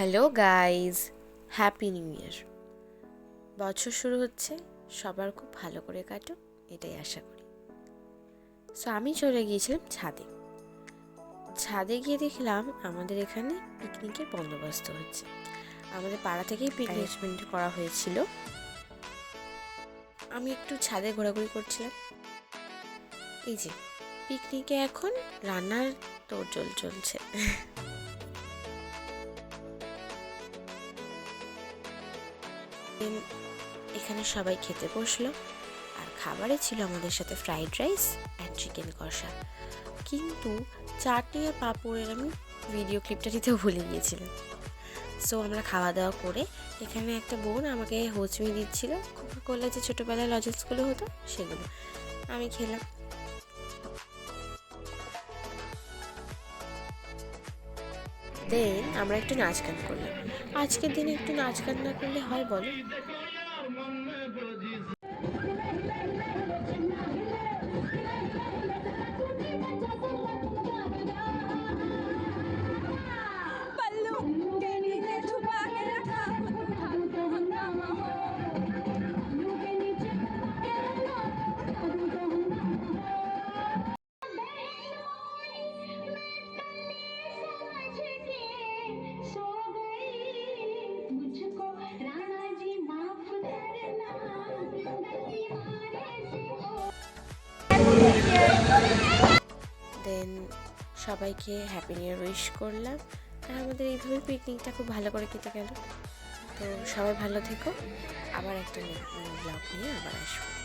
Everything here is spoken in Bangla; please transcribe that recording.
Hello guys, happy new year. বছর শুরু হচ্ছে, সবার খুব ভালো করে কাটুক এটাই আশা করি। সো আমি চলে গিয়েছিলাম ছাদে গিয়ে দেখলাম আমাদের এখানে পিকনিকের বন্দোবস্ত হচ্ছে। আমাদের পাড়া থেকেই অ্যারেঞ্জমেন্ট করা হয়েছিল। আমি একটু ছাদে ঘোরাঘুরি করছিলাম। এই যে পিকনিকে এখন রান্নার তোড়জোড় চলছে। এখানে সবাই খেতে বসলো, আর খাবারে ছিল আমাদের সাথে ফ্রাইড রাইস অ্যান্ড চিকেন কষা। কিন্তু চাটনি আর পাঁপড়ের আমি ভিডিও ক্লিপটা দিতে ভুলে গিয়েছিলাম। সো আমরা খাওয়া দাওয়া করে এখানে একটা বোন আমাকে হোচমি দিচ্ছিল, কোকাকোলা যে ছোটোবেলায় লজেন্সগুলো হতো সেগুলো আমি খেলাম। দেন আমরা একটু নাচ গান করলাম। আজকের দিনে একটু নাচ গান না করলে হয় বলো? দেন সবাইকে হ্যাপি নিউ ইয়ার উইশ করলাম, আর আমাদের এইভাবে পিকনিকটা খুব ভালো করে কেটে গেল। তো সবাই ভালো থেকো, আবার একটা ব্লগ নিয়ে আবার আসবো।